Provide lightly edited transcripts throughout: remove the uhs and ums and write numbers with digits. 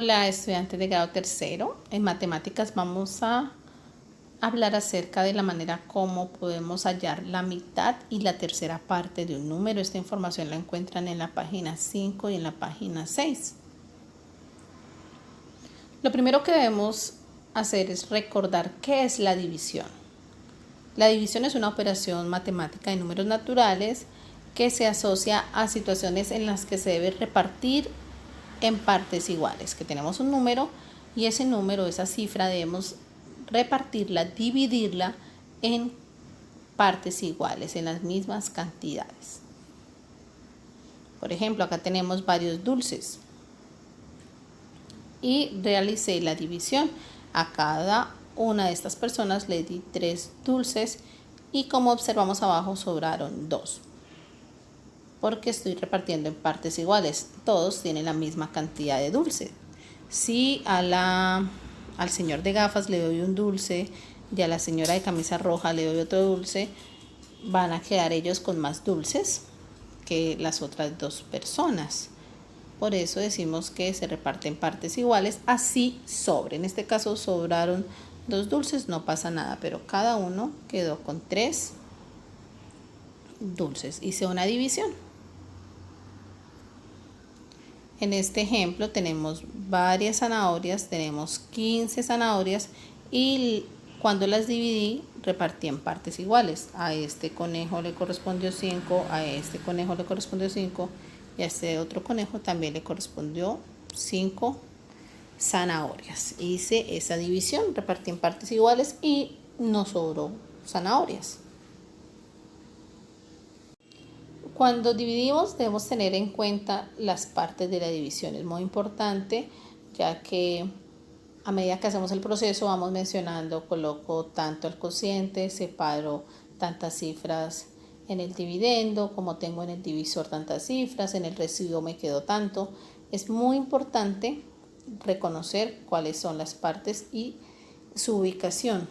Hola, estudiantes de grado tercero. En matemáticas vamos a hablar acerca de la manera como podemos hallar la mitad y la tercera parte de un número. Esta información la encuentran en la página 5 y en la página 6. Lo primero que debemos hacer es recordar qué es la división. La división es una operación matemática de números naturales que se asocia a situaciones en las que se debe repartir en partes iguales, que tenemos un número y ese número, esa cifra, debemos repartirla, dividirla en partes iguales, en las mismas cantidades. Por ejemplo, acá tenemos varios dulces y realicé la división. A cada una de estas personas le di 3 dulces y como observamos abajo sobraron 2. Porque estoy repartiendo en partes iguales, todos tienen la misma cantidad de dulces. Si al señor de gafas le doy un dulce y a la señora de camisa roja le doy otro dulce, van a quedar ellos con más dulces que las otras 2 personas. Por eso decimos que se reparte en partes iguales, así sobre. En este caso sobraron 2 dulces, no pasa nada, pero cada uno quedó con 3 dulces. Hice una división. En este ejemplo tenemos varias zanahorias, tenemos 15 zanahorias y cuando las dividí repartí en partes iguales. A este conejo le correspondió 5, a este conejo le correspondió 5 y a este otro conejo también le correspondió 5 zanahorias. Hice esa división, repartí en partes iguales y no sobró zanahorias. Cuando dividimos debemos tener en cuenta las partes de la división. Es muy importante, ya que a medida que hacemos el proceso vamos mencionando, coloco tanto el cociente, separo tantas cifras en el dividendo, como tengo en el divisor tantas cifras, en el residuo me quedo tanto. Es muy importante reconocer cuáles son las partes y su ubicación.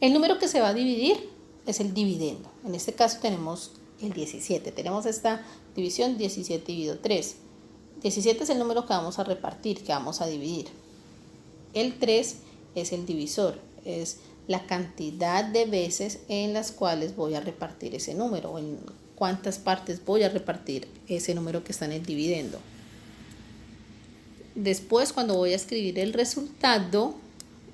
El número que se va a dividir es el dividendo. En este caso tenemos el 17. Tenemos esta división 17 dividido 3. 17 es el número que vamos a repartir, que vamos a dividir. El 3 es el divisor, es la cantidad de veces en las cuales voy a repartir ese número, o en cuántas partes voy a repartir ese número que está en el dividendo. Después, cuando voy a escribir el resultado,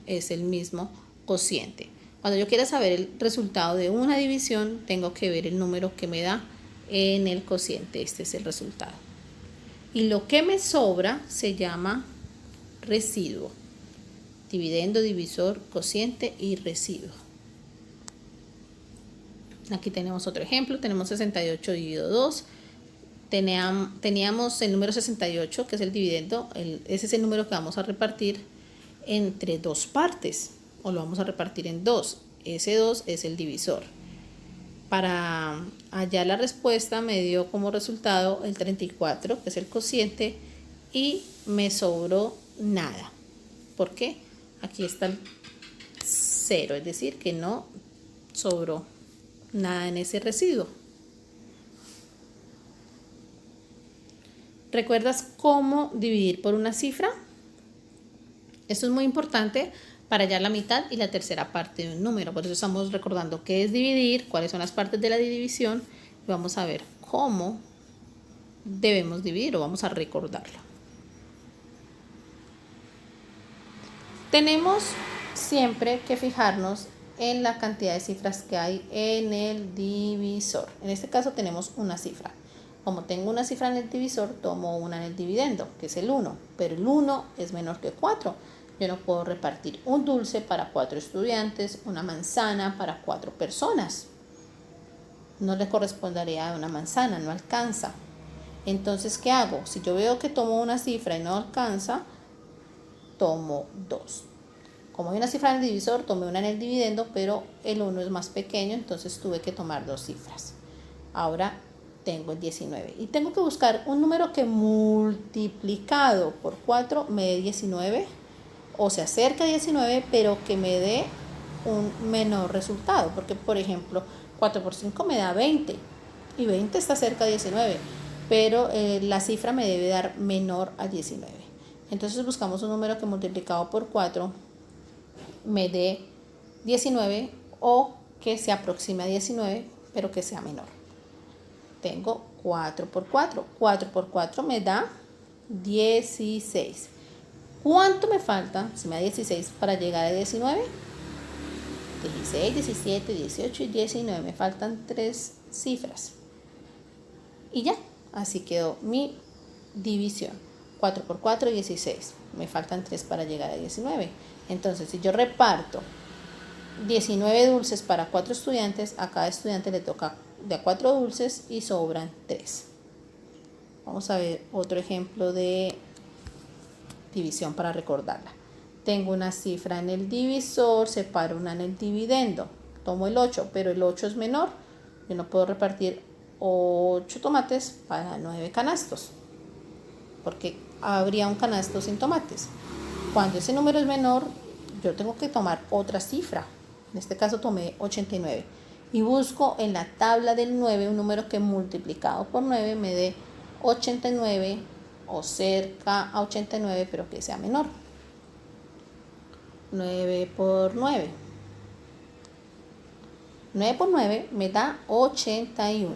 es el mismo cociente. Cuando yo quiera saber el resultado de una división, tengo que ver el número que me da en el cociente. Este es el resultado. Y lo que me sobra se llama residuo. Dividendo, divisor, cociente y residuo. Aquí tenemos otro ejemplo. Tenemos 68 dividido 2. Teníamos el número 68, que es el dividendo. Ese es el número que vamos a repartir entre 2 partes. O lo vamos a repartir en 2. Ese 2 es el divisor. Para hallar la respuesta me dio como resultado el 34, que es el cociente, y me sobró nada. ¿Por qué? Aquí está el 0, es decir, que no sobró nada en ese residuo. ¿Recuerdas cómo dividir por una cifra? Esto es muy importante para hallar la mitad y la tercera parte de un número. Por eso estamos recordando qué es dividir, cuáles son las partes de la división y vamos a ver cómo debemos dividir o vamos a recordarlo. Tenemos siempre que fijarnos en la cantidad de cifras que hay en el divisor. En este caso tenemos una cifra. Como tengo una cifra en el divisor, tomo una en el dividendo, que es el 1, pero el 1 es menor que 4. Yo no puedo repartir un dulce para 4 estudiantes, una manzana para 4 personas. No le correspondería a una manzana, no alcanza. Entonces, ¿qué hago? Si yo veo que tomo una cifra y no alcanza, tomo 2. Como hay una cifra en el divisor, tomé una en el dividendo, pero el 1 es más pequeño, entonces tuve que tomar 2 cifras. Ahora tengo el 19 y tengo que buscar un número que multiplicado por 4 me dé 19 o se acerca a 19, pero que me dé un menor resultado, porque por ejemplo 4 por 5 me da 20 y 20 está cerca de 19. pero la cifra me debe dar menor a 19. Entonces buscamos un número que multiplicado por 4 me dé 19 o que se aproxime a 19, pero que sea menor. Tengo 4 por 4. 4 por 4 me da 16. ¿Cuánto me falta, si me da 16, para llegar a 19? 16, 17, 18 y 19. Me faltan 3 cifras. Y ya, así quedó mi división. 4 por 4, 16. Me faltan 3 para llegar a 19. Entonces, si yo reparto 19 dulces para 4 estudiantes, a cada estudiante le toca de a 4 dulces y sobran 3. Vamos a ver otro ejemplo de división para recordarla. Tengo una cifra en el divisor, separo una en el dividendo. Tomo el 8, pero el 8 es menor. Yo no puedo repartir 8 tomates para 9 canastos, porque habría un canasto sin tomates. Cuando ese número es menor, yo tengo que tomar otra cifra. En este caso tomé 89. Y busco en la tabla del 9 un número que multiplicado por 9 me dé 89 o cerca a 89, pero que sea menor. 9 por 9. 9 por 9 me da 81.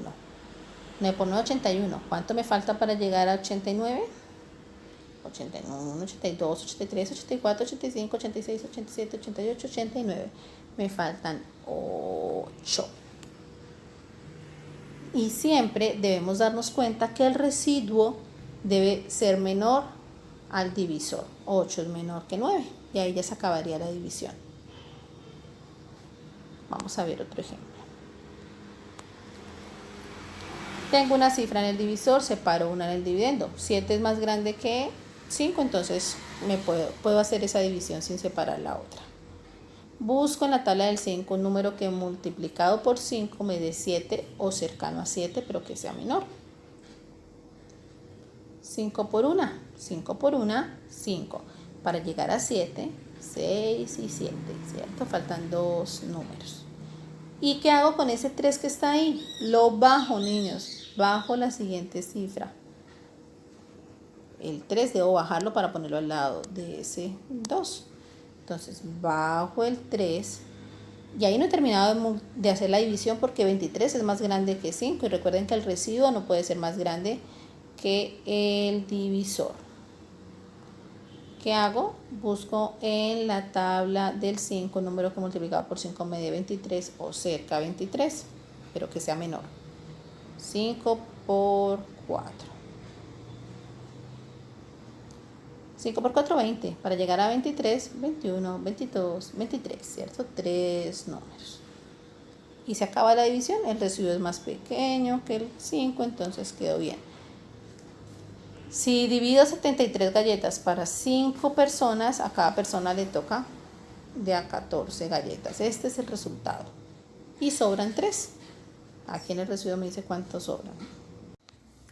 9 por 9, 81. ¿Cuánto me falta para llegar a 89? 81, 82, 83, 84, 85, 86, 87, 88, 89. Me faltan 8. Y siempre debemos darnos cuenta que el residuo debe ser menor al divisor. 8 es menor que 9 y ahí ya se acabaría la división. Vamos a ver otro ejemplo. Tengo una cifra en el divisor, separo una en el dividendo. 7 es más grande que 5, entonces puedo hacer esa división sin separar la otra. Busco en la tabla del 5 un número que multiplicado por 5 me dé 7 o cercano a 7, pero que sea menor. 5 por 1, 5 por 1, 5. Para llegar a 7, 6 y 7, ¿cierto? Faltan 2 números. ¿Y qué hago con ese 3 que está ahí? Lo bajo, niños. Bajo la siguiente cifra. El 3 debo bajarlo para ponerlo al lado de ese 2. Entonces bajo el 3. Y ahí no he terminado de hacer la división porque 23 es más grande que 5. Y recuerden que el residuo no puede ser más grande que el divisor. ¿Qué hago? Busco en la tabla del 5 un número que multiplicado por 5 me dé 23 o cerca a 23, pero que sea menor. 5 por 4. 5 por 4, 20. Para llegar a 23, 21, 22, 23, ¿cierto? 3 números. Y se acaba la división. El residuo es más pequeño que el 5, entonces quedó bien. Si divido 73 galletas para 5 personas, a cada persona le toca de a 14 galletas. Este es el resultado. Y sobran 3. Aquí en el residuo me dice cuántos sobran.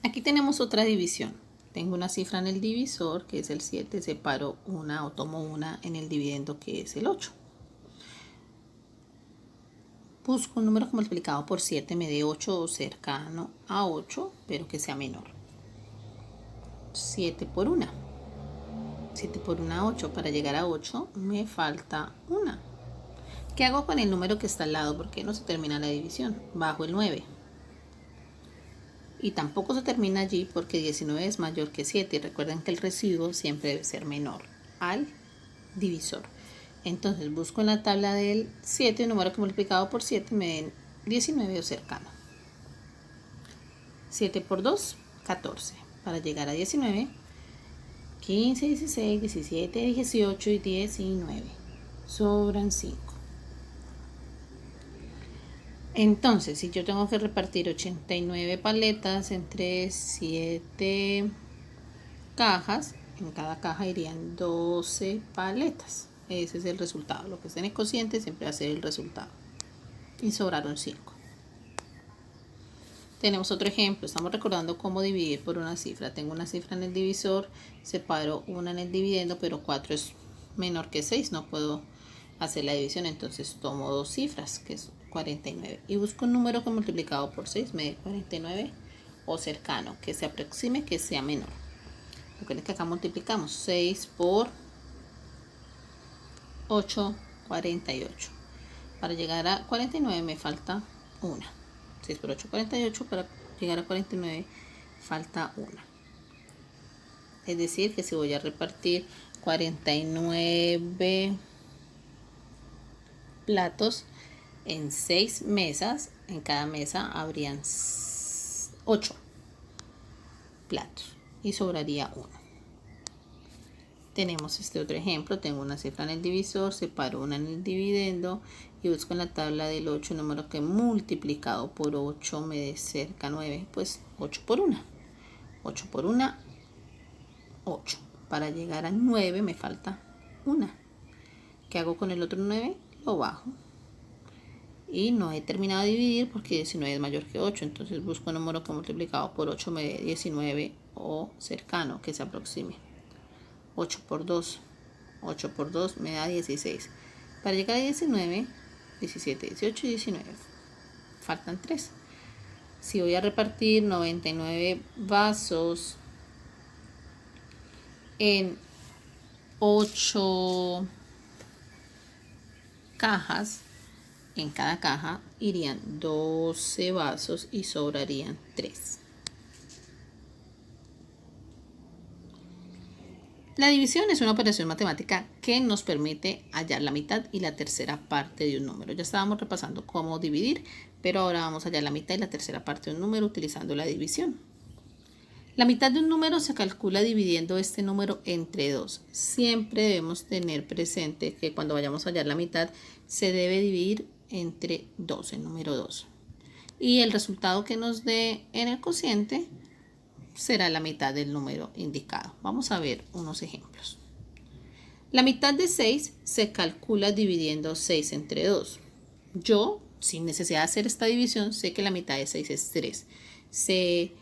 Aquí tenemos otra división. Tengo una cifra en el divisor, que es el 7. Separo una o tomo una en el dividendo, que es el 8. Busco un número que multiplicado por 7 me dé 8 o cercano a 8, pero que sea menor. 7 por 1. 7 por 1, 8. Para llegar a 8 me falta 1. ¿Qué hago con el número que está al lado? Porque no se termina la división. Bajo el 9. Y tampoco se termina allí porque 19 es mayor que 7. Y recuerden que el residuo siempre debe ser menor al divisor. Entonces busco en la tabla del 7 un número que multiplicado por 7 me den 19 o cercano. 7 por 2, 14. Para llegar a 19, 15, 16, 17, 18 y 19. Sobran 5. Entonces, si yo tengo que repartir 89 paletas entre 7 cajas, en cada caja irían 12 paletas. Ese es el resultado. Lo que estén en cociente siempre va a ser el resultado. Y sobraron 5. Tenemos otro ejemplo. Estamos recordando cómo dividir por una cifra. Tengo una cifra en el divisor, separo una en el dividendo, pero 4 es menor que 6. No puedo hacer la división, entonces tomo 2 cifras, que es 49. Y busco un número que multiplicado por 6 me dé 49 o cercano, que se aproxime, que sea menor. Recuerden que acá multiplicamos 6 por 8, 48. Para llegar a 49 me falta 1. 6 por 8, 48. Para llegar a 49 falta 1. Es decir, que si voy a repartir 49 platos en 6 mesas, en cada mesa habrían 8 platos y sobraría 1. Tenemos este otro ejemplo. Tengo una cifra en el divisor, separo una en el dividendo y busco en la tabla del 8 un número que multiplicado por 8 me dé cerca a 9. Pues 8 por 1. 8 por 1, 8. Para llegar a 9 me falta 1. ¿Qué hago con el otro 9? Lo bajo. Y no he terminado de dividir porque 19 es mayor que 8. Entonces busco un número que multiplicado por 8 me dé 19 o cercano, que se aproxime. 8 por 2. 8 por 2 me da 16. Para llegar a 19, 17, 18 y 19. Faltan 3. Si voy a repartir 99 vasos en 8 cajas, en cada caja irían 12 vasos y sobrarían 3. La división es una operación matemática que nos permite hallar la mitad y la tercera parte de un número. Ya estábamos repasando cómo dividir, pero ahora vamos a hallar la mitad y la tercera parte de un número utilizando la división. La mitad de un número se calcula dividiendo este número entre 2. Siempre debemos tener presente que cuando vayamos a hallar la mitad se debe dividir entre 2, el número 2. Y el resultado que nos dé en el cociente será la mitad del número indicado. Vamos a ver unos ejemplos. La mitad de 6 se calcula dividiendo 6 entre 2. Yo, sin necesidad de hacer esta división, sé que la mitad de 6 es 3. Sé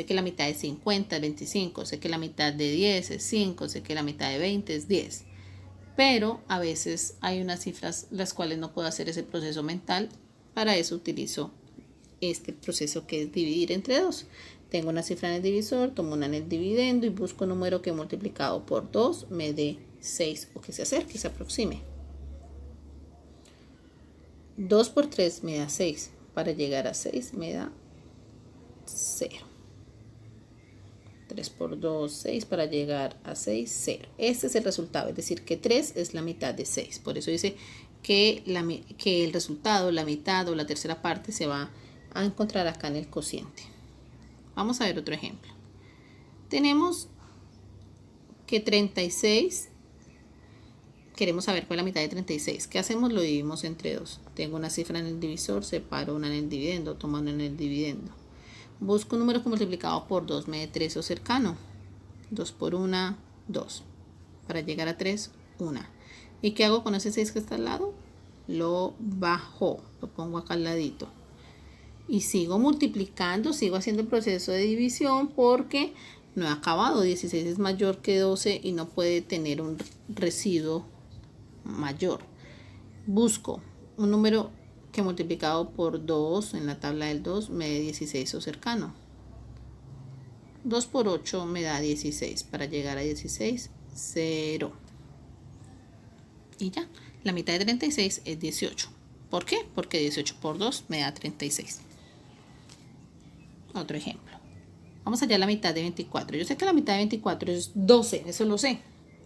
que la mitad de 50 es 25. Sé que la mitad de 10 es 5. Sé que la mitad de 20 es 10. Pero a veces hay unas cifras las cuales no puedo hacer ese proceso mental. Para eso utilizo este proceso que es dividir entre 2. Tengo una cifra en el divisor, tomo una en el dividendo y busco un número que multiplicado por 2 me dé 6 o que se acerque, se aproxime. 2 por 3 me da 6. Para llegar a 6 me da 0. 3 por 2, 6. Para llegar a 6, 0. Este es el resultado, es decir, que 3 es la mitad de 6. Por eso dice que el resultado, la mitad o la tercera parte se va a encontrar acá en el cociente. Vamos a ver otro ejemplo. Tenemos que 36, queremos saber cuál es la mitad de 36. ¿Qué hacemos? Lo dividimos entre 2. Tengo una cifra en el divisor, separo una en el dividendo, tomo una en el dividendo. Busco un número que multiplicado por 2 me dé 3 o cercano. 2 por 1, 2. Para llegar a 3, 1. ¿Y qué hago con ese 6 que está al lado? Lo bajo, lo pongo acá al ladito. Y sigo multiplicando, sigo haciendo el proceso de división porque no he acabado. 16 es mayor que 12 y no puede tener un residuo mayor. Busco un número que multiplicado por 2 en la tabla del 2 me dé 16 o cercano. 2 por 8 me da 16. Para llegar a 16, 0. Y ya, la mitad de 36 es 18. ¿Por qué? Porque 18 por 2 me da 36. Otro ejemplo. Vamos a hallar la mitad de 24. Yo sé que la mitad de 24 es 12, eso lo sé.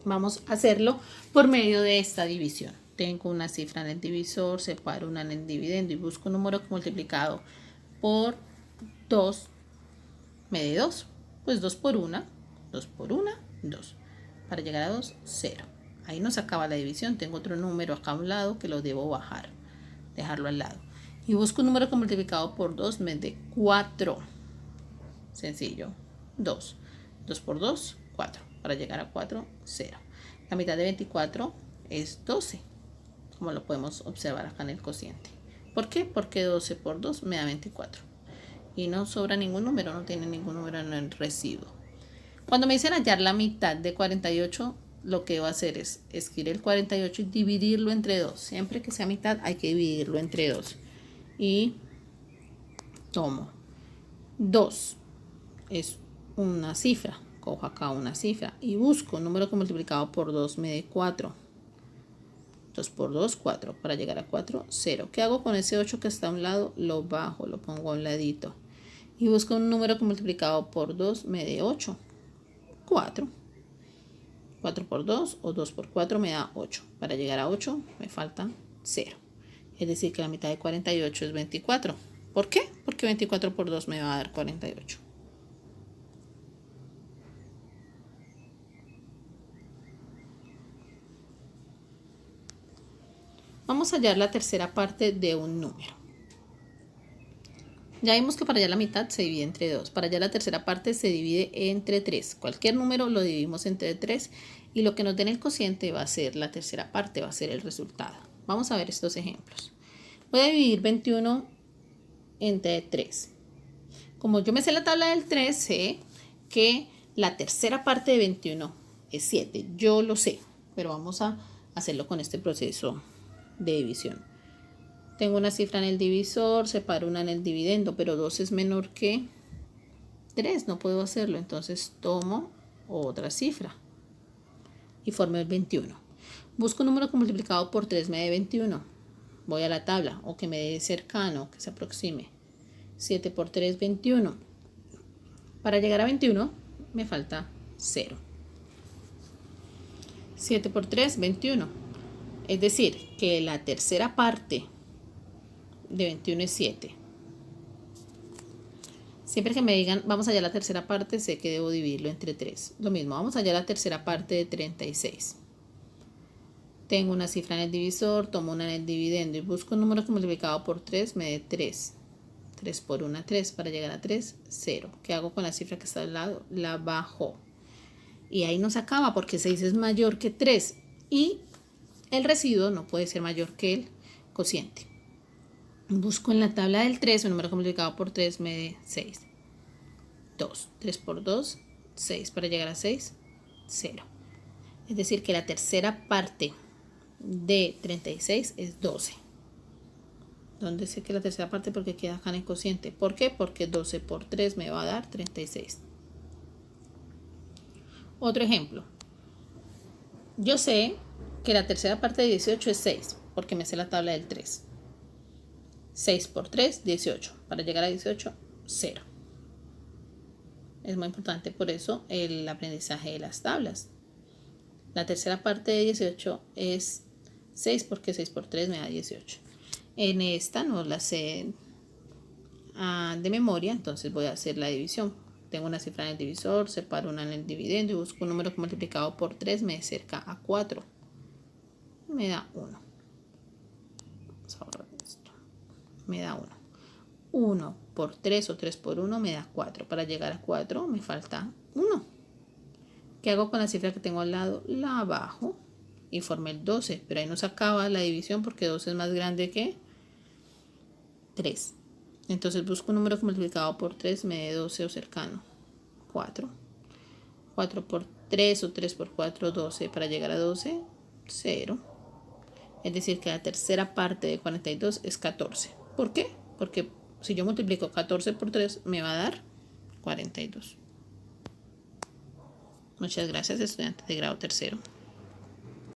Vamos a hacerlo por medio de esta división. Tengo una cifra en el divisor, separo una en el dividendo y busco un número multiplicado por 2 me dé 2. Pues 2 por 1, 2 por 1, 2. Para llegar a 2, 0. Ahí nos acaba la división. Tengo otro número acá a un lado que lo debo bajar, dejarlo al lado. Y busco un número que multiplicado por 2 me dé 4. Sencillo. 2. 2 por 2, 4. Para llegar a 4, 0. La mitad de 24 es 12. Como lo podemos observar acá en el cociente. ¿Por qué? Porque 12 por 2 me da 24. Y no sobra ningún número, no tiene ningún número en el residuo. Cuando me dicen hallar la mitad de 48, lo que debo hacer es escribir el 48 y dividirlo entre 2. Siempre que sea mitad hay que dividirlo entre 2. Y tomo 2 es una cifra. Cojo acá una cifra y busco un número que multiplicado por 2 me dé 4. 2 por 2, 4. Para llegar a 4, 0. ¿Qué hago con ese 8 que está a un lado? Lo bajo, lo pongo a un ladito. Y busco un número que multiplicado por 2 me dé 8. 4. 4 por 2 o 2 por 4 me da 8. Para llegar a 8 me falta 0. Es decir, que la mitad de 48 es 24. ¿Por qué? Porque 24 por 2 me va a dar 48. Vamos a hallar la tercera parte de un número. Ya vimos que para hallar la mitad se divide entre 2. Para hallar la tercera parte se divide entre 3. Cualquier número lo dividimos entre 3 y lo que nos den el cociente va a ser la tercera parte, va a ser el resultado. Vamos a ver estos ejemplos. Voy a dividir 21 entre 3. Como yo me sé la tabla del 3, sé que la tercera parte de 21 es 7. Yo lo sé, pero vamos a hacerlo con este proceso de división. Tengo una cifra en el divisor, separo una en el dividendo, pero 2 es menor que 3, no puedo hacerlo. Entonces tomo otra cifra y formo el 21. Busco un número que multiplicado por 3 me dé 21. Voy a la tabla o que me dé cercano, que se aproxime. 7 por 3, 21. Para llegar a 21 me falta 0. 7 por 3, 21. Es decir, que la tercera parte de 21 es 7. Siempre que me digan vamos a hallar la tercera parte, sé que debo dividirlo entre 3. Lo mismo, vamos a hallar la tercera parte de 36. Tengo una cifra en el divisor, tomo una en el dividendo y busco un número que multiplicado por 3 me dé 3. 3 por 1, 3. Para llegar a 3, 0. ¿Qué hago con la cifra que está al lado? La bajo. Y ahí no se acaba porque 6 es mayor que 3. Y el residuo no puede ser mayor que el cociente. Busco en la tabla del 3 un número que multiplicado por 3 me dé 6. 2. 3 por 2, 6. Para llegar a 6, 0. Es decir, que la tercera parte de 36 es 12. ¿Dónde sé que la tercera parte? Porque queda acá en el cociente. ¿Por qué? Porque 12 por 3 me va a dar 36. Otro ejemplo. Yo sé que la tercera parte de 18 es 6, porque me sé la tabla del 3. 6 por 3, 18. Para llegar a 18, 0. Es muy importante por eso el aprendizaje de las tablas. La tercera parte de 18 es 6 porque 6 por 3 me da 18. En esta no la sé de memoria, entonces voy a hacer la división. Tengo una cifra en el divisor, separo una en el dividendo y busco un número que multiplicado por 3 me acerca a 4. Me da 1. Vamos a borrar esto. Me da 1. 1 por 3 o 3 por 1 me da 4. Para llegar a 4 me falta 1. ¿Qué hago con la cifra que tengo al lado? La bajo y formé el 12. Pero ahí no se acaba la división porque 12 es más grande que 3. Entonces busco un número que multiplicado por 3 me dé 12 o cercano. 4. 4 por 3 o 3 por 4, 12. Para llegar a 12, 0. Es decir, que la tercera parte de 42 es 14. ¿Por qué? Porque si yo multiplico 14 por 3 me va a dar 42. Muchas gracias, estudiantes de grado tercero.